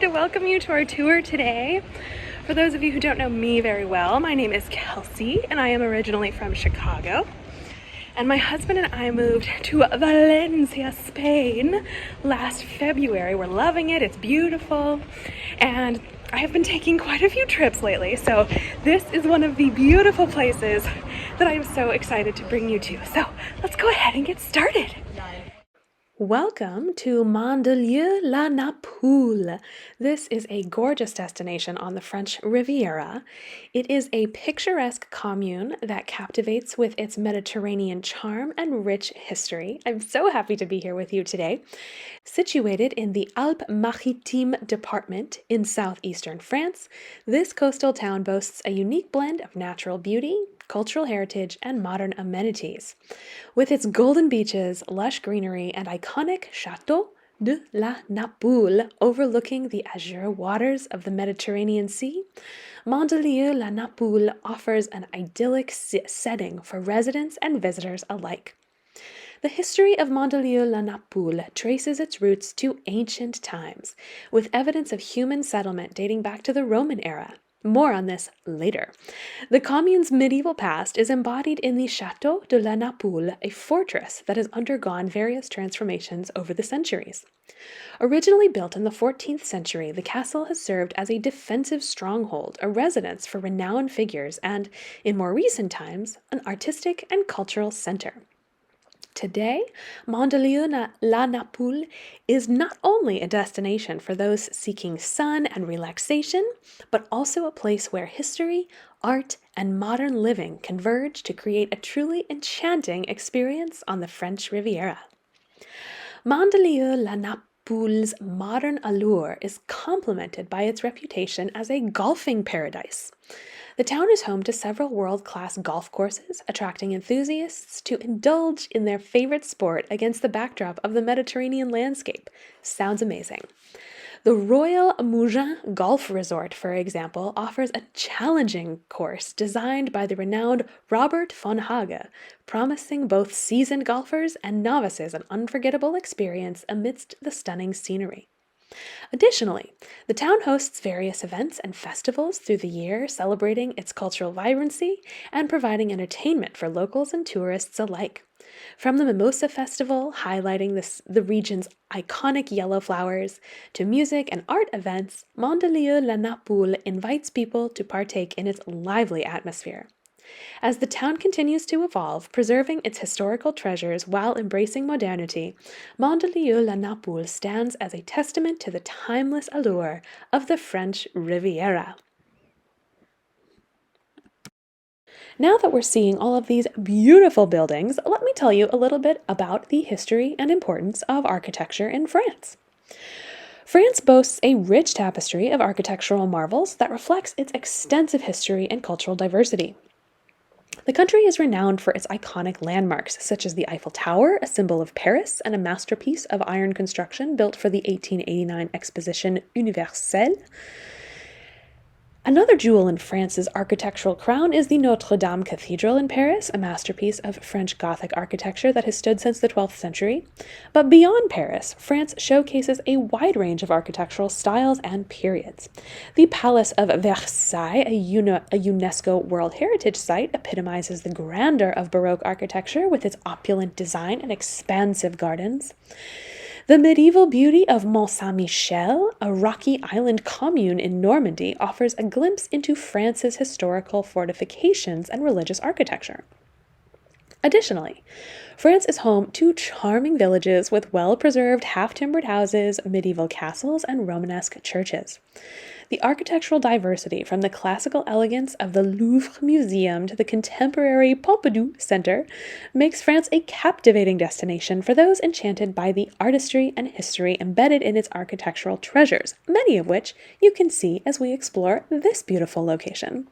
to welcome you to our tour today. For those of you who don't know me very well, my name is Kelsey and I am originally from Chicago. And my husband and I moved to Valencia, Spain last February. We're loving it, it's beautiful, and I have been taking quite a few trips lately, so this is one of the beautiful places that I am so excited to bring you to. So let's go ahead and get started. Welcome to Mandelieu-la-Napoule. This is a gorgeous destination on the French Riviera. It is a picturesque commune that captivates with its Mediterranean charm and rich history. I'm so happy to be here with you today. Situated in the Alpes-Maritimes department in southeastern France, this coastal town boasts a unique blend of natural beauty, cultural heritage, and modern amenities. With its golden beaches, lush greenery, and iconic Château de la Napoule overlooking the azure waters of the Mediterranean Sea, Mandelieu-la-Napoule offers an idyllic setting for residents and visitors alike. The history of Mandelieu-la-Napoule traces its roots to ancient times, with evidence of human settlement dating back to the Roman era. More on this later. The commune's medieval past is embodied in the Château de la Napoule, a fortress that has undergone various transformations over the centuries. Originally built in the 14th century, the castle has served as a defensive stronghold, a residence for renowned figures, and, in more recent times, an artistic and cultural center. Today, Mandelieu-la-Napoule is not only a destination for those seeking sun and relaxation, but also a place where history, art, and modern living converge to create a truly enchanting experience on the French Riviera. Mandelieu-la-Napoule's modern allure is complemented by its reputation as a golfing paradise. The town is home to several world-class golf courses, attracting enthusiasts to indulge in their favorite sport against the backdrop of the Mediterranean landscape. Sounds amazing. The Royal Mougins Golf Resort, for example, offers a challenging course designed by the renowned Robert von Hage, promising both seasoned golfers and novices an unforgettable experience amidst the stunning scenery. Additionally, the town hosts various events and festivals through the year, celebrating its cultural vibrancy and providing entertainment for locals and tourists alike. From the Mimosa Festival, highlighting the region's iconic yellow flowers, to music and art events, Mandelieu-la-Napoule invites people to partake in its lively atmosphere. As the town continues to evolve, preserving its historical treasures while embracing modernity, Mandelieu-la-Napoule stands as a testament to the timeless allure of the French Riviera. Now that we're seeing all of these beautiful buildings, let me tell you a little bit about the history and importance of architecture in France. France boasts a rich tapestry of architectural marvels that reflects its extensive history and cultural diversity. The country is renowned for its iconic landmarks, such as the Eiffel Tower, a symbol of Paris, and a masterpiece of iron construction built for the 1889 Exposition Universelle. Another jewel in France's architectural crown is the Notre Dame Cathedral in Paris, a masterpiece of French Gothic architecture that has stood since the 12th century. But beyond Paris, France showcases a wide range of architectural styles and periods. The Palace of Versailles, a UNESCO World Heritage Site, epitomizes the grandeur of Baroque architecture with its opulent design and expansive gardens. The medieval beauty of Mont Saint-Michel, a rocky island commune in Normandy, offers a glimpse into France's historical fortifications and religious architecture. Additionally, France is home to charming villages with well-preserved half-timbered houses, medieval castles, and Romanesque churches. The architectural diversity, from the classical elegance of the Louvre Museum to the contemporary Pompidou Center, makes France a captivating destination for those enchanted by the artistry and history embedded in its architectural treasures, many of which you can see as we explore this beautiful location.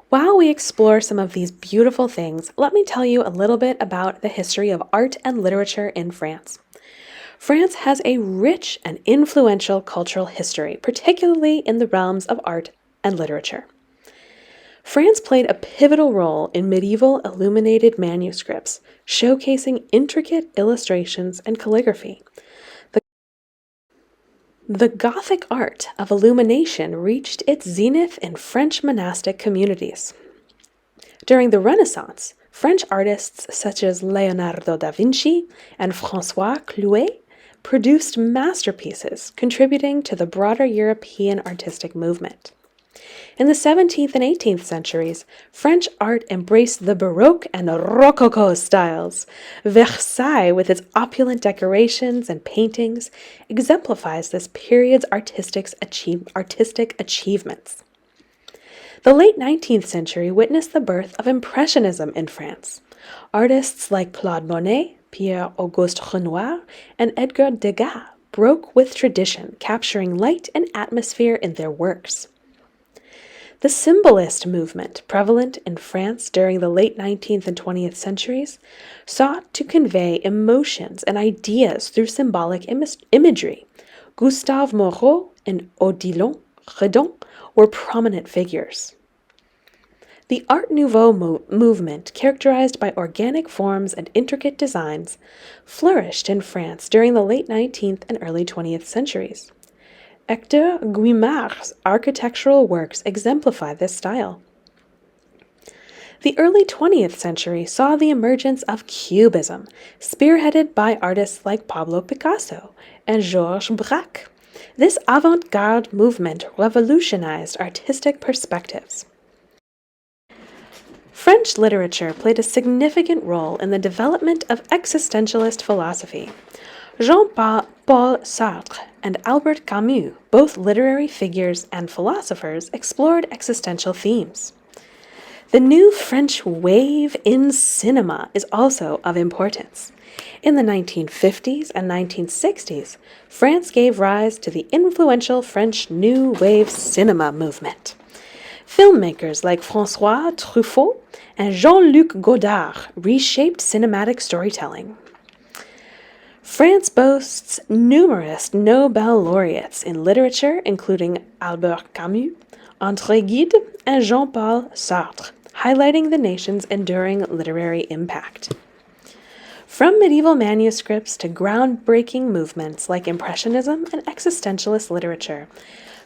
While we explore some of these beautiful things, let me tell you a little bit about the history of art and literature in France. France has a rich and influential cultural history, particularly in the realms of art and literature. France played a pivotal role in medieval illuminated manuscripts, showcasing intricate illustrations and calligraphy. The Gothic art of illumination reached its zenith in French monastic communities. During the Renaissance, French artists such as Leonardo da Vinci and François Clouet produced masterpieces contributing to the broader European artistic movement. In the 17th and 18th centuries, French art embraced the Baroque and Rococo styles. Versailles, with its opulent decorations and paintings, exemplifies this period's artistic achievements. The late 19th century witnessed the birth of Impressionism in France. Artists like Claude Monet, Pierre-Auguste Renoir, and Edgar Degas broke with tradition, capturing light and atmosphere in their works. The symbolist movement, prevalent in France during the late 19th and 20th centuries, sought to convey emotions and ideas through symbolic imagery. Gustave Moreau and Odilon Redon were prominent figures. The Art Nouveau movement, characterized by organic forms and intricate designs, flourished in France during the late 19th and early 20th centuries. Hector Guimard's architectural works exemplify this style. The early 20th century saw the emergence of Cubism, spearheaded by artists like Pablo Picasso and Georges Braque. This avant-garde movement revolutionized artistic perspectives. French literature played a significant role in the development of existentialist philosophy. Jean-Paul Sartre and Albert Camus, both literary figures and philosophers, explored existential themes. The new French wave in cinema is also of importance. In the 1950s and 1960s, France gave rise to the influential French New Wave cinema movement. Filmmakers like François Truffaut and Jean-Luc Godard reshaped cinematic storytelling. France boasts numerous Nobel laureates in literature, including Albert Camus, André Gide, and Jean-Paul Sartre, highlighting the nation's enduring literary impact. From medieval manuscripts to groundbreaking movements like Impressionism and existentialist literature,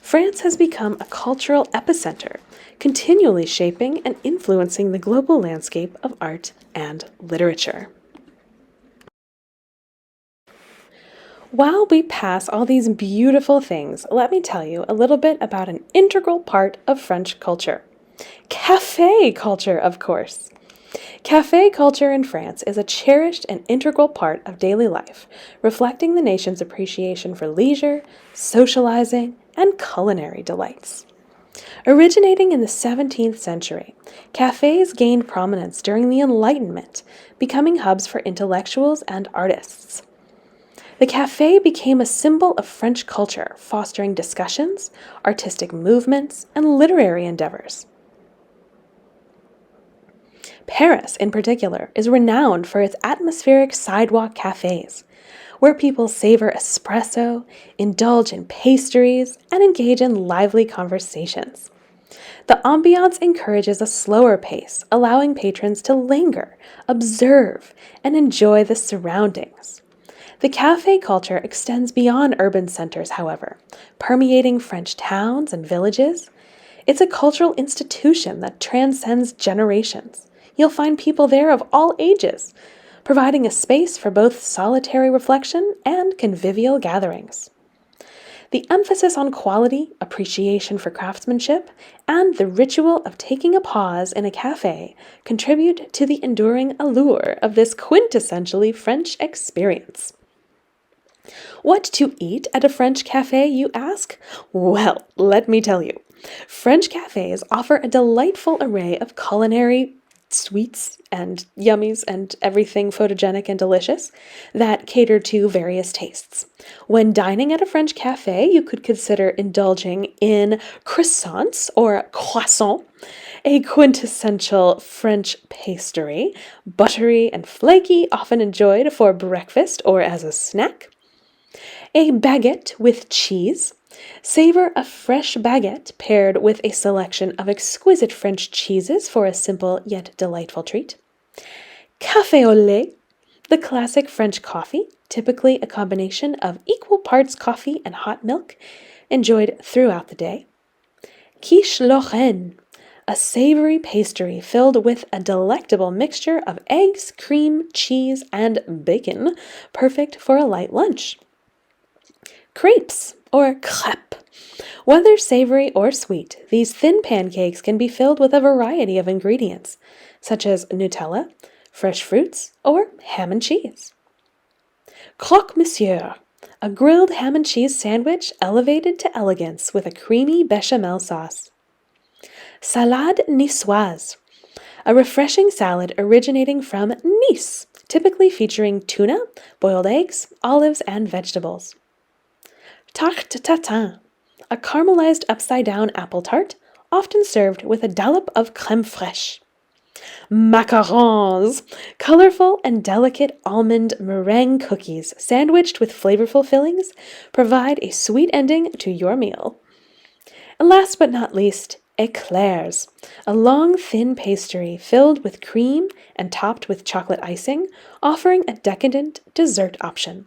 France has become a cultural epicenter, continually shaping and influencing the global landscape of art and literature. While we pass all these beautiful things, let me tell you a little bit about an integral part of French culture. Café culture, of course. Café culture in France is a cherished and integral part of daily life, reflecting the nation's appreciation for leisure, socializing, and culinary delights. Originating in the 17th century, cafes gained prominence during the Enlightenment, becoming hubs for intellectuals and artists. The café became a symbol of French culture, fostering discussions, artistic movements, and literary endeavors. Paris, in particular, is renowned for its atmospheric sidewalk cafes, where people savor espresso, indulge in pastries, and engage in lively conversations. The ambiance encourages a slower pace, allowing patrons to linger, observe, and enjoy the surroundings. The café culture extends beyond urban centers, however, permeating French towns and villages. It's a cultural institution that transcends generations. You'll find people there of all ages, providing a space for both solitary reflection and convivial gatherings. The emphasis on quality, appreciation for craftsmanship, and the ritual of taking a pause in a cafe contribute to the enduring allure of this quintessentially French experience. What to eat at a French cafe, you ask? Well, let me tell you. French cafes offer a delightful array of culinary sweets and yummies and everything photogenic and delicious that cater to various tastes. When dining at a French cafe, you could consider indulging in croissants or croissant, a quintessential French pastry, buttery and flaky, often enjoyed for breakfast or as a snack. A baguette with cheese. Savor a fresh baguette paired with a selection of exquisite French cheeses for a simple yet delightful treat. Café au lait. The classic French coffee, typically a combination of equal parts coffee and hot milk, enjoyed throughout the day. Quiche Lorraine, a savory pastry filled with a delectable mixture of eggs, cream, cheese, and bacon, perfect for a light lunch. Crepes, or crêpes. Whether savory or sweet, these thin pancakes can be filled with a variety of ingredients, such as Nutella, fresh fruits, or ham and cheese. Croque monsieur, a grilled ham and cheese sandwich elevated to elegance with a creamy bechamel sauce. Salade niçoise, a refreshing salad originating from Nice, typically featuring tuna, boiled eggs, olives, and vegetables. Tarte tatin, a caramelized upside-down apple tart, often served with a dollop of crème fraîche. Macarons, colorful and delicate almond meringue cookies sandwiched with flavorful fillings, provide a sweet ending to your meal. And last but not least, éclairs, a long, thin pastry filled with cream and topped with chocolate icing, offering a decadent dessert option.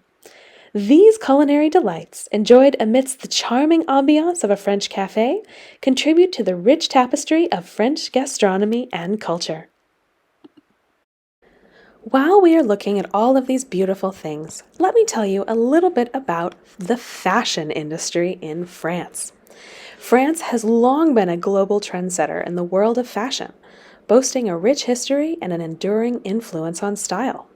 These culinary delights, enjoyed amidst the charming ambiance of a French cafe, contribute to the rich tapestry of French gastronomy and culture. While we are looking at all of these beautiful things, let me tell you a little bit about the fashion industry in France. France has long been a global trendsetter in the world of fashion, boasting a rich history and an enduring influence on style.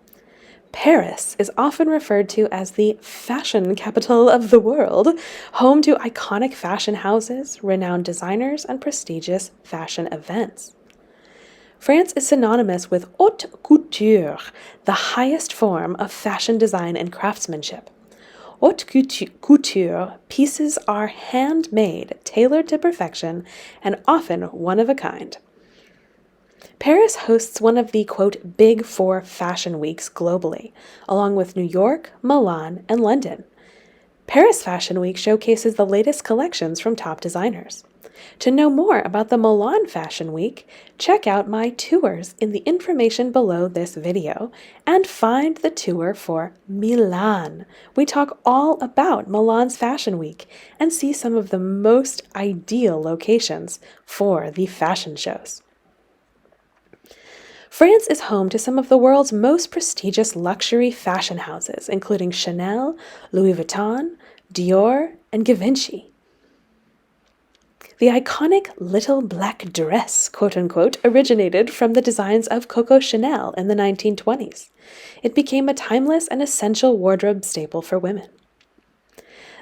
Paris is often referred to as the fashion capital of the world, home to iconic fashion houses, renowned designers, and prestigious fashion events. France is synonymous with haute couture, the highest form of fashion design and craftsmanship. Haute couture pieces are handmade, tailored to perfection, and often one of a kind. Paris hosts one of the, quote, big four fashion weeks globally, along with New York, Milan, and London. Paris Fashion Week showcases the latest collections from top designers. To know more about the Milan Fashion Week, check out my tours in the information below this video and find the tour for Milan. We talk all about Milan's Fashion Week and see some of the most ideal locations for the fashion shows. France is home to some of the world's most prestigious luxury fashion houses, including Chanel, Louis Vuitton, Dior, and Givenchy. The iconic little black dress, quote-unquote, originated from the designs of Coco Chanel in the 1920s. It became a timeless and essential wardrobe staple for women.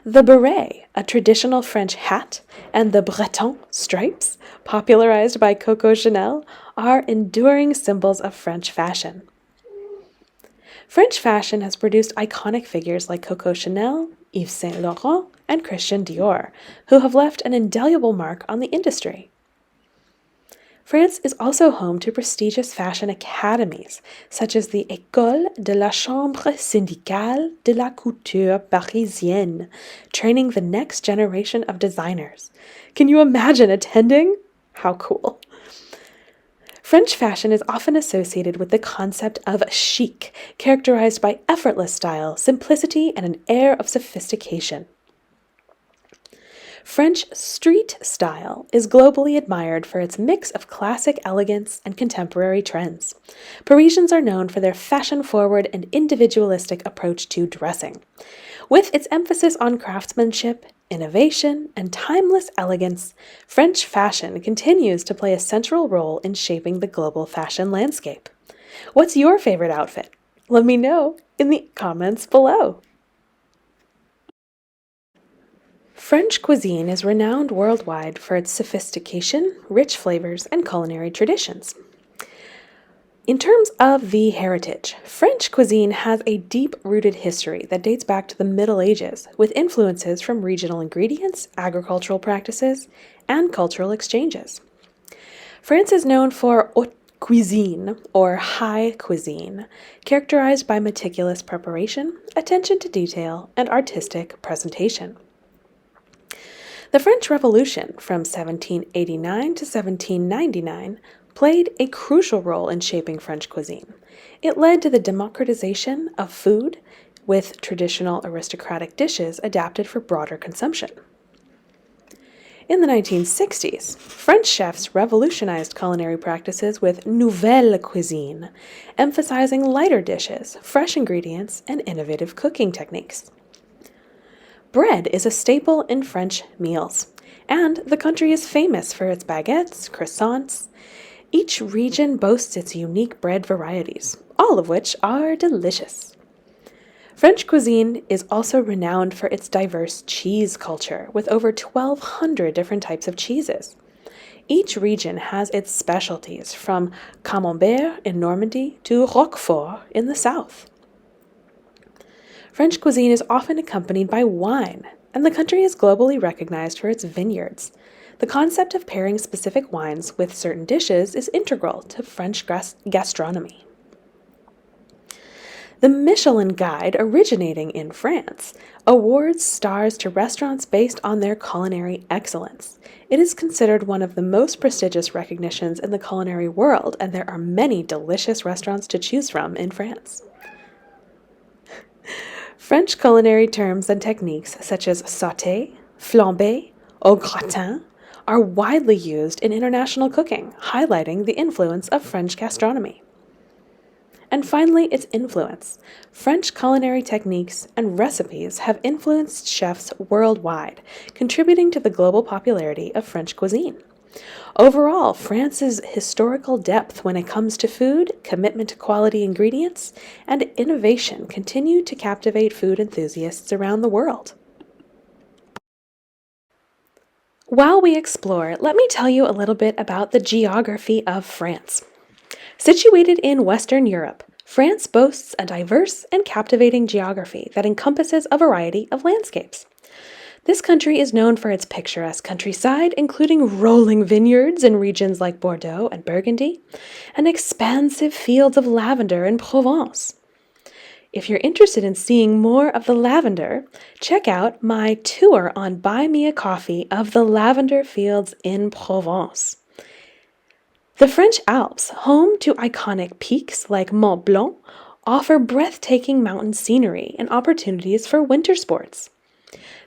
The beret, a traditional French hat, and the breton stripes, popularized by Coco Chanel, are enduring symbols of French fashion. French fashion has produced iconic figures like Coco Chanel, Yves Saint Laurent, and Christian Dior, who have left an indelible mark on the industry. France is also home to prestigious fashion academies, such as the École de la Chambre Syndicale de la Couture Parisienne, training the next generation of designers. Can you imagine attending? How cool! French fashion is often associated with the concept of chic, characterized by effortless style, simplicity, and an air of sophistication. French street style is globally admired for its mix of classic elegance and contemporary trends. Parisians are known for their fashion-forward and individualistic approach to dressing. With its emphasis on craftsmanship, innovation, and timeless elegance, French fashion continues to play a central role in shaping the global fashion landscape. What's your favorite outfit? Let me know in the comments below. French cuisine is renowned worldwide for its sophistication, rich flavors, and culinary traditions. In terms of the heritage, French cuisine has a deep-rooted history that dates back to the Middle Ages, with influences from regional ingredients, agricultural practices, and cultural exchanges. France is known for haute cuisine, or high cuisine, characterized by meticulous preparation, attention to detail, and artistic presentation. The French Revolution, from 1789 to 1799, played a crucial role in shaping French cuisine. It led to the democratization of food, with traditional aristocratic dishes adapted for broader consumption. In the 1960s, French chefs revolutionized culinary practices with nouvelle cuisine, emphasizing lighter dishes, fresh ingredients, and innovative cooking techniques. Bread is a staple in French meals, and the country is famous for its baguettes, croissants. Each region boasts its unique bread varieties, all of which are delicious. French cuisine is also renowned for its diverse cheese culture, with over 1,200 different types of cheeses. Each region has its specialties, from Camembert in Normandy to Roquefort in the south. French cuisine is often accompanied by wine, and the country is globally recognized for its vineyards. The concept of pairing specific wines with certain dishes is integral to French gastronomy. The Michelin Guide, originating in France, awards stars to restaurants based on their culinary excellence. It is considered one of the most prestigious recognitions in the culinary world, and there are many delicious restaurants to choose from in France. French culinary terms and techniques such as sauté, flambé, au gratin are widely used in international cooking, highlighting the influence of French gastronomy. And finally, its influence. French culinary techniques and recipes have influenced chefs worldwide, contributing to the global popularity of French cuisine. Overall, France's historical depth when it comes to food, commitment to quality ingredients, and innovation continue to captivate food enthusiasts around the world. While we explore, let me tell you a little bit about the geography of France. Situated in Western Europe, France boasts a diverse and captivating geography that encompasses a variety of landscapes. This country is known for its picturesque countryside, including rolling vineyards in regions like Bordeaux and Burgundy, and expansive fields of lavender in Provence. If you're interested in seeing more of the lavender, check out my tour on Buy Me a Coffee of the lavender fields in Provence. The French Alps, home to iconic peaks like Mont Blanc, offer breathtaking mountain scenery and opportunities for winter sports.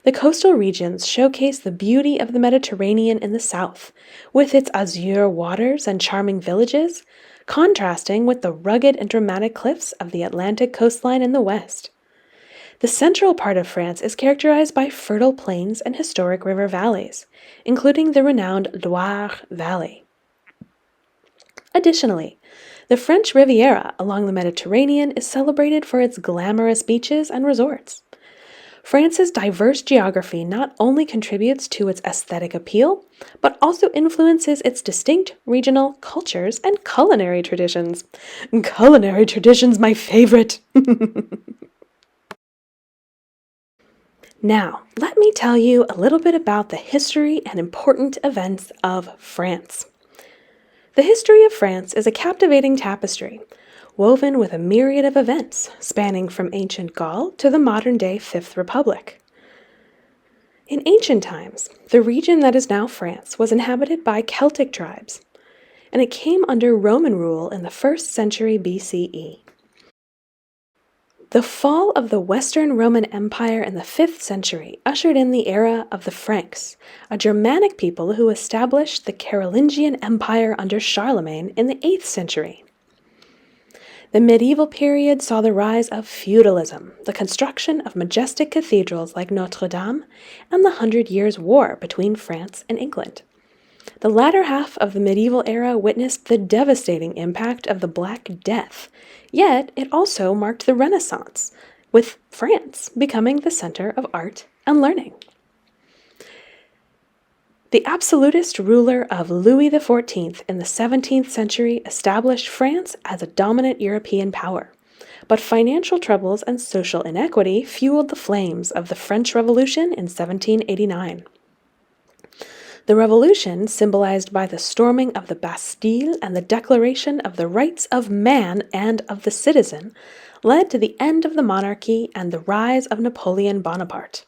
The coastal regions showcase the beauty of the Mediterranean in the south, with its azure waters and charming villages, contrasting with the rugged and dramatic cliffs of the Atlantic coastline in the west. The central part of France is characterized by fertile plains and historic river valleys, including the renowned Loire Valley. Additionally, the French Riviera along the Mediterranean is celebrated for its glamorous beaches and resorts. France's diverse geography not only contributes to its aesthetic appeal, but also influences its distinct regional cultures and culinary traditions. Culinary traditions, my favorite! Now, let me tell you a little bit about the history and important events of France. The history of France is a captivating tapestry, woven with a myriad of events spanning from ancient Gaul to the modern-day Fifth Republic. In ancient times, the region that is now France was inhabited by Celtic tribes, and it came under Roman rule in the 1st century BCE. The fall of the Western Roman Empire in the 5th century ushered in the era of the Franks, a Germanic people who established the Carolingian Empire under Charlemagne in the 8th century. The medieval period saw the rise of feudalism, the construction of majestic cathedrals like Notre Dame, and the 100 Years' War between France and England. The latter half of the medieval era witnessed the devastating impact of the Black Death, yet it also marked the Renaissance, with France becoming the center of art and learning. The absolutist ruler of Louis XIV in the 17th century established France as a dominant European power, but financial troubles and social inequity fueled the flames of the French Revolution in 1789. The revolution, symbolized by the storming of the Bastille and the declaration of the rights of man and of the citizen, led to the end of the monarchy and the rise of Napoleon Bonaparte.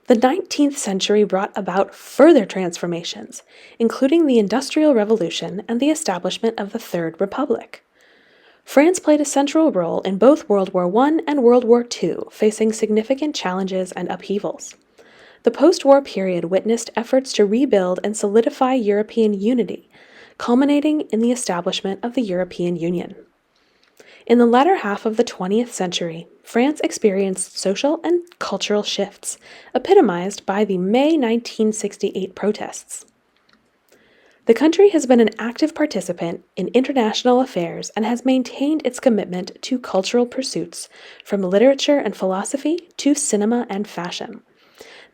The 19th century brought about further transformations, including the Industrial Revolution and the establishment of the Third Republic. France played a central role in both World War I and World War II, facing significant challenges and upheavals. The post-war period witnessed efforts to rebuild and solidify European unity, culminating in the establishment of the European Union. In the latter half of the 20th century, France experienced social and cultural shifts, epitomized by the May 1968 protests. The country has been an active participant in international affairs and has maintained its commitment to cultural pursuits, from literature and philosophy to cinema and fashion.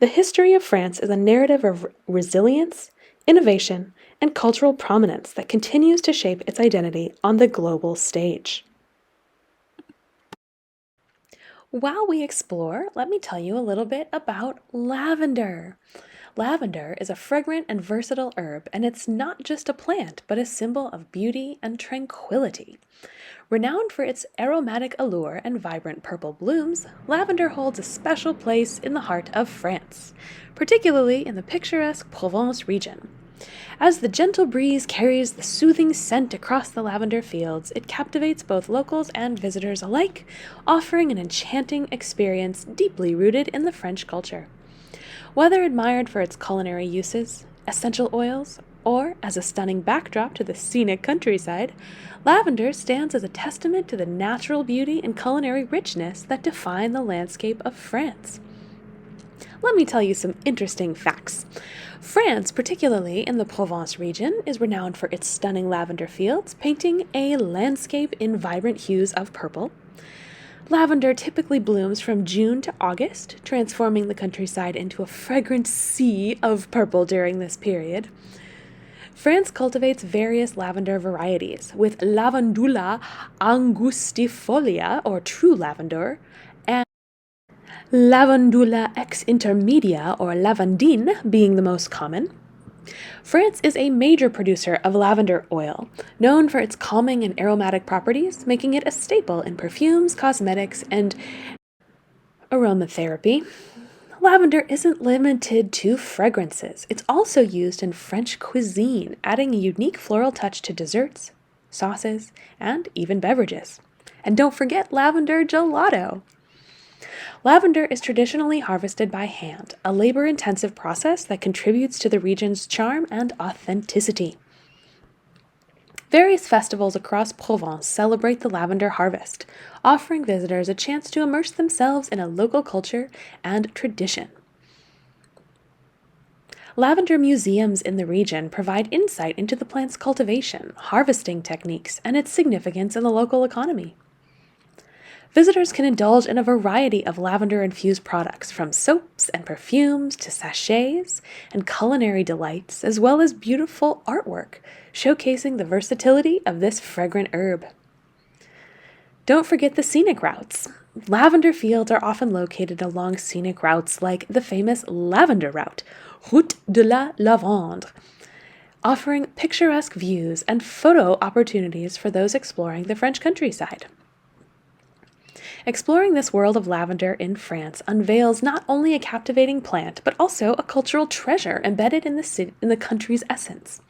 The history of France is a narrative of resilience, innovation, and cultural prominence that continues to shape its identity on the global stage. While we explore, let me tell you a little bit about lavender. Lavender is a fragrant and versatile herb, and it's not just a plant, but a symbol of beauty and tranquility. Renowned for its aromatic allure and vibrant purple blooms, lavender holds a special place in the heart of France, particularly in the picturesque Provence region. As the gentle breeze carries the soothing scent across the lavender fields, it captivates both locals and visitors alike, offering an enchanting experience deeply rooted in the French culture. Whether admired for its culinary uses, essential oils, or as a stunning backdrop to the scenic countryside, lavender stands as a testament to the natural beauty and culinary richness that define the landscape of France. Let me tell you some interesting facts. France, particularly in the Provence region, is renowned for its stunning lavender fields, painting a landscape in vibrant hues of purple. Lavender typically blooms from June to August, transforming the countryside into a fragrant sea of purple during this period. France cultivates various lavender varieties, with Lavandula angustifolia, or true lavender, and Lavandula ex intermedia, or lavandine, being the most common. France is a major producer of lavender oil, known for its calming and aromatic properties, making it a staple in perfumes, cosmetics, and aromatherapy. Lavender isn't limited to fragrances. It's also used in French cuisine, adding a unique floral touch to desserts, sauces, and even beverages. And don't forget lavender gelato! Lavender is traditionally harvested by hand, a labor-intensive process that contributes to the region's charm and authenticity. Various festivals across Provence celebrate the lavender harvest, offering visitors a chance to immerse themselves in a local culture and tradition. Lavender museums in the region provide insight into the plant's cultivation, harvesting techniques, and its significance in the local economy. Visitors can indulge in a variety of lavender-infused products, from soaps and perfumes to sachets and culinary delights, as well as beautiful artwork, showcasing the versatility of this fragrant herb. Don't forget the scenic routes. Lavender fields are often located along scenic routes like the famous Lavender Route, Route de la Lavendre, offering picturesque views and photo opportunities for those exploring the French countryside. Exploring this world of lavender in France unveils not only a captivating plant, but also a cultural treasure embedded in the country's essence.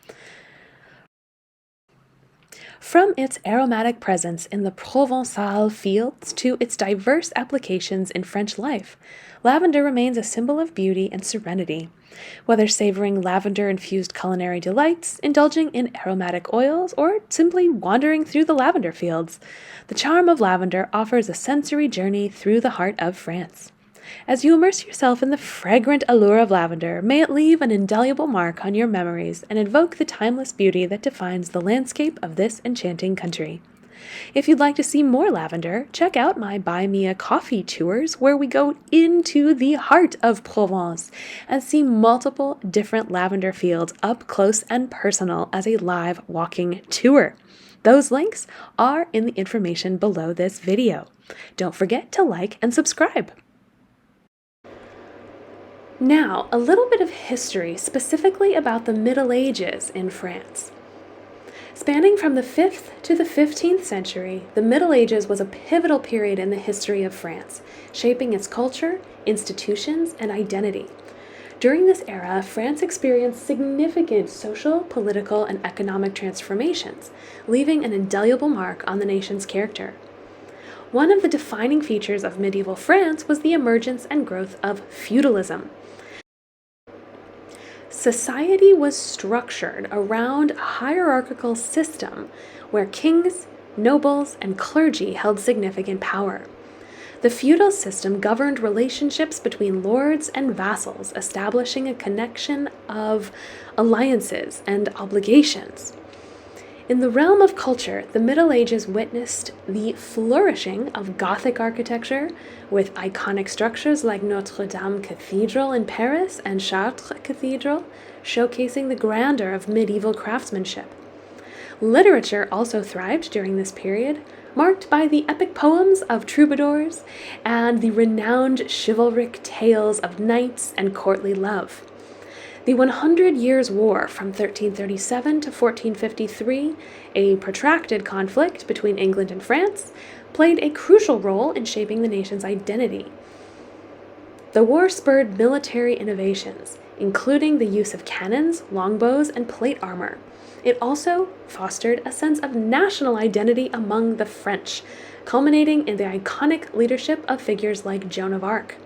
From its aromatic presence in the Provençal fields to its diverse applications in French life, lavender remains a symbol of beauty and serenity. Whether savoring lavender-infused culinary delights, indulging in aromatic oils, or simply wandering through the lavender fields, the charm of lavender offers a sensory journey through the heart of France. As you immerse yourself in the fragrant allure of lavender, may it leave an indelible mark on your memories and evoke the timeless beauty that defines the landscape of this enchanting country. If you'd like to see more lavender, check out my Buy Me a Coffee tours, where we go into the heart of Provence and see multiple different lavender fields up close and personal as a live walking tour. Those links are in the information below this video. Don't forget to like and subscribe. Now, a little bit of history specifically about the Middle Ages in France. Spanning from the 5th to the 15th century, the Middle Ages was a pivotal period in the history of France, shaping its culture, institutions, and identity. During this era, France experienced significant social, political, and economic transformations, leaving an indelible mark on the nation's character. One of the defining features of medieval France was the emergence and growth of feudalism. Society was structured around a hierarchical system where kings, nobles, and clergy held significant power. The feudal system governed relationships between lords and vassals, establishing a connection of alliances and obligations. In the realm of culture, the Middle Ages witnessed the flourishing of Gothic architecture, with iconic structures like Notre Dame Cathedral in Paris and Chartres Cathedral, showcasing the grandeur of medieval craftsmanship. Literature also thrived during this period, marked by the epic poems of troubadours and the renowned chivalric tales of knights and courtly love. The 100 Years' War from 1337 to 1453, a protracted conflict between England and France, played a crucial role in shaping the nation's identity. The war spurred military innovations, including the use of cannons, longbows, and plate armor. It also fostered a sense of national identity among the French, culminating in the iconic leadership of figures like Joan of Arc.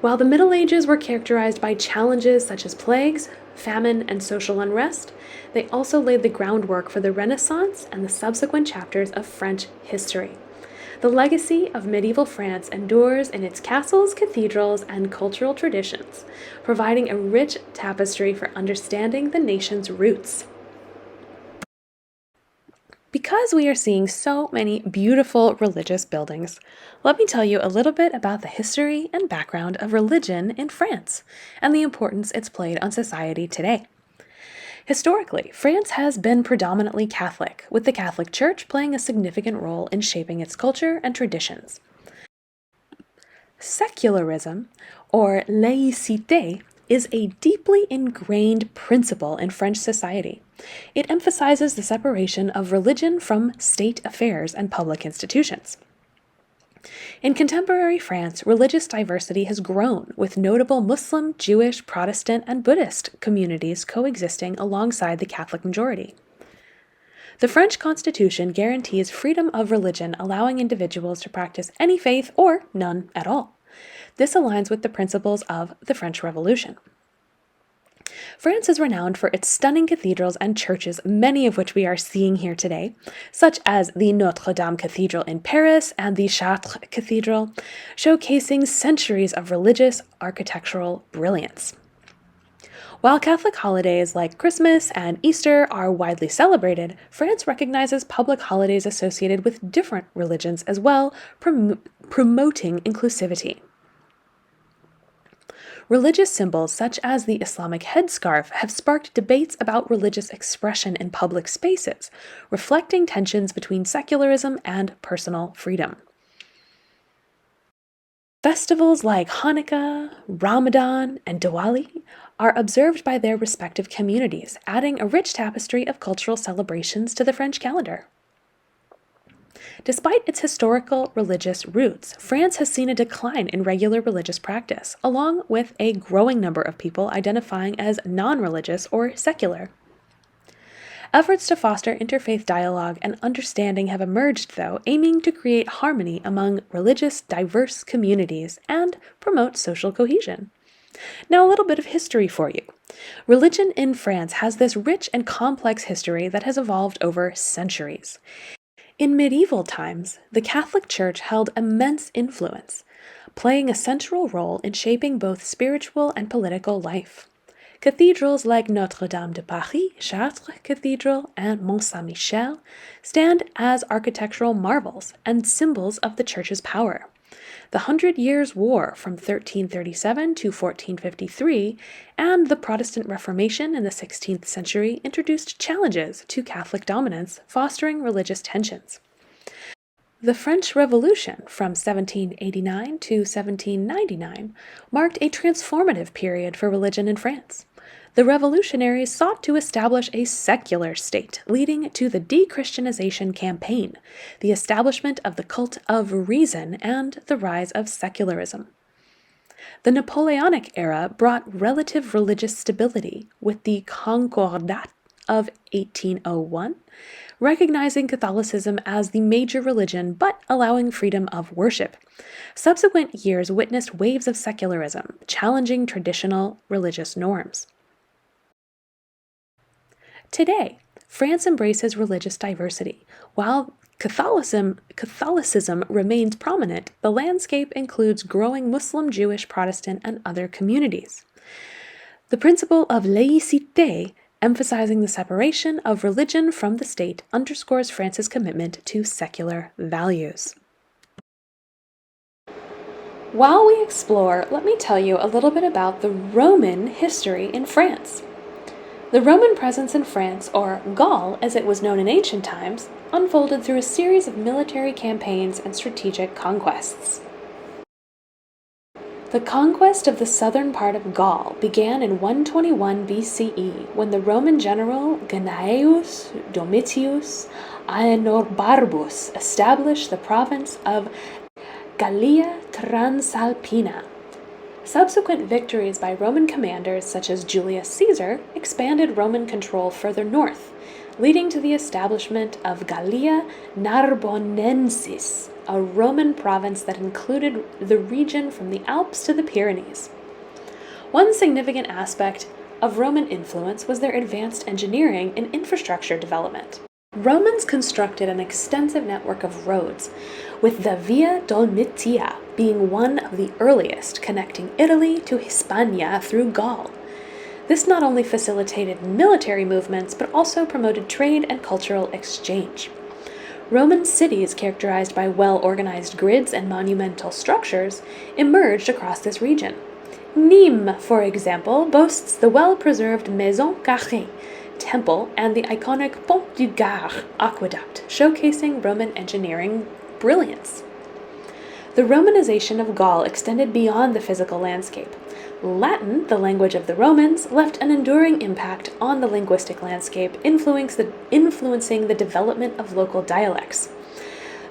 While the Middle Ages were characterized by challenges such as plagues, famine, and social unrest, they also laid the groundwork for the Renaissance and the subsequent chapters of French history. The legacy of medieval France endures in its castles, cathedrals, and cultural traditions, providing a rich tapestry for understanding the nation's roots. Because we are seeing so many beautiful religious buildings, let me tell you a little bit about the history and background of religion in France and the importance it's played on society today. Historically, France has been predominantly Catholic, with the Catholic Church playing a significant role in shaping its culture and traditions. Secularism, or laïcité, is a deeply ingrained principle in French society. It emphasizes the separation of religion from state affairs and public institutions. In contemporary France, religious diversity has grown, with notable Muslim, Jewish, Protestant, and Buddhist communities coexisting alongside the Catholic majority. The French Constitution guarantees freedom of religion, allowing individuals to practice any faith or none at all. This aligns with the principles of the French Revolution. France is renowned for its stunning cathedrals and churches, many of which we are seeing here today, such as the Notre Dame Cathedral in Paris and the Chartres Cathedral, showcasing centuries of religious architectural brilliance. While Catholic holidays like Christmas and Easter are widely celebrated, France recognizes public holidays associated with different religions as well, promoting inclusivity. Religious symbols such as the Islamic headscarf have sparked debates about religious expression in public spaces, reflecting tensions between secularism and personal freedom. Festivals like Hanukkah, Ramadan, and Diwali are observed by their respective communities, adding a rich tapestry of cultural celebrations to the French calendar. Despite its historical religious roots, France has seen a decline in regular religious practice, along with a growing number of people identifying as non-religious or secular. Efforts to foster interfaith dialogue and understanding have emerged, though, aiming to create harmony among religious, diverse communities and promote social cohesion. Now, a little bit of history for you. Religion in France has this rich and complex history that has evolved over centuries. In medieval times, the Catholic Church held immense influence, playing a central role in shaping both spiritual and political life. Cathedrals like Notre Dame de Paris, Chartres Cathedral, and Mont Saint-Michel stand as architectural marvels and symbols of the Church's power. The 100 Years' War from 1337 to 1453 and the Protestant Reformation in the 16th century introduced challenges to Catholic dominance, fostering religious tensions. The French Revolution from 1789 to 1799 marked a transformative period for religion in France. The revolutionaries sought to establish a secular state, leading to the de-Christianization campaign, the establishment of the cult of reason, and the rise of secularism. The Napoleonic era brought relative religious stability with the Concordat of 1801, recognizing Catholicism as the major religion but allowing freedom of worship. Subsequent years witnessed waves of secularism, challenging traditional religious norms. Today, France embraces religious diversity. While Catholicism remains prominent, the landscape includes growing Muslim, Jewish, Protestant, and other communities. The principle of laïcité, emphasizing the separation of religion from the state, underscores France's commitment to secular values. While we explore, let me tell you a little bit about the Roman history in France. The Roman presence in France, or Gaul as it was known in ancient times, unfolded through a series of military campaigns and strategic conquests. The conquest of the southern part of Gaul began in 121 BCE when the Roman general Gnaeus Domitius Aenobarbus established the province of Gallia Transalpina. Subsequent victories by Roman commanders such as Julius Caesar expanded Roman control further north, leading to the establishment of Gallia Narbonensis, a Roman province that included the region from the Alps to the Pyrenees. One significant aspect of Roman influence was their advanced engineering and infrastructure development. Romans constructed an extensive network of roads, with the Via Dolmitia being one of the earliest, connecting Italy to Hispania through Gaul. This not only facilitated military movements, but also promoted trade and cultural exchange. Roman cities, characterized by well-organized grids and monumental structures, emerged across this region. Nîmes, for example, boasts the well-preserved Maison Carrée temple and the iconic Pont du Gard aqueduct, showcasing Roman engineering brilliance. The Romanization of Gaul extended beyond the physical landscape. Latin, the language of the Romans, left an enduring impact on the linguistic landscape, influencing the development of local dialects.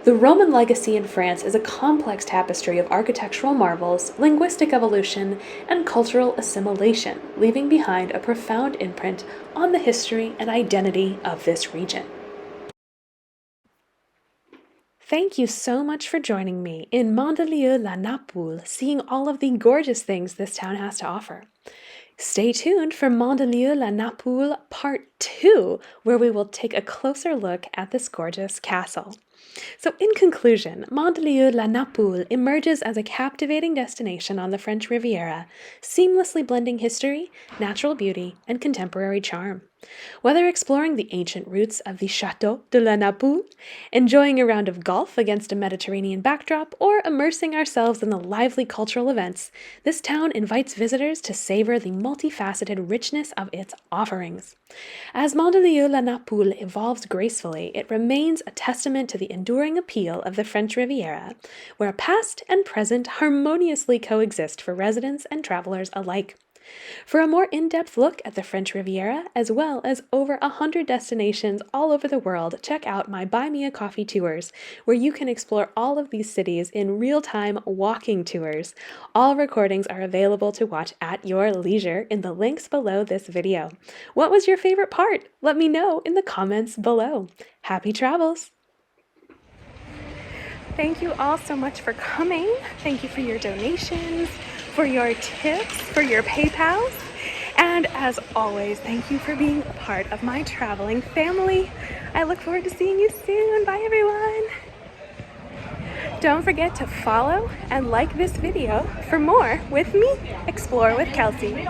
The Roman legacy in France is a complex tapestry of architectural marvels, linguistic evolution, and cultural assimilation, leaving behind a profound imprint on the history and identity of this region. Thank you so much for joining me in Mandelieu-la-Napoule, seeing all of the gorgeous things this town has to offer. Stay tuned for Mandelieu-la-Napoule Part 2, where we will take a closer look at this gorgeous castle. So in conclusion, Mandelieu-la-Napoule emerges as a captivating destination on the French Riviera, seamlessly blending history, natural beauty, and contemporary charm. Whether exploring the ancient roots of the Château de la Napoule, enjoying a round of golf against a Mediterranean backdrop, or immersing ourselves in the lively cultural events, this town invites visitors to savor the multifaceted richness of its offerings. As Mandelieu-la-Napoule evolves gracefully, it remains a testament to the enduring appeal of the French Riviera, where past and present harmoniously coexist for residents and travelers alike. For a more in-depth look at the French Riviera, as well as over 100 destinations all over the world, check out my Buy Me a Coffee tours, where you can explore all of these cities in real-time walking tours. All recordings are available to watch at your leisure in the links below this video. What was your favorite part? Let me know in the comments below. Happy travels! Thank you all so much for coming. Thank you for your donations, for your tips, for your PayPals, and as always, thank you for being a part of my traveling family. I look forward to seeing you soon. Bye everyone. Don't forget to follow and like this video for more with me, Explore with Kelsey.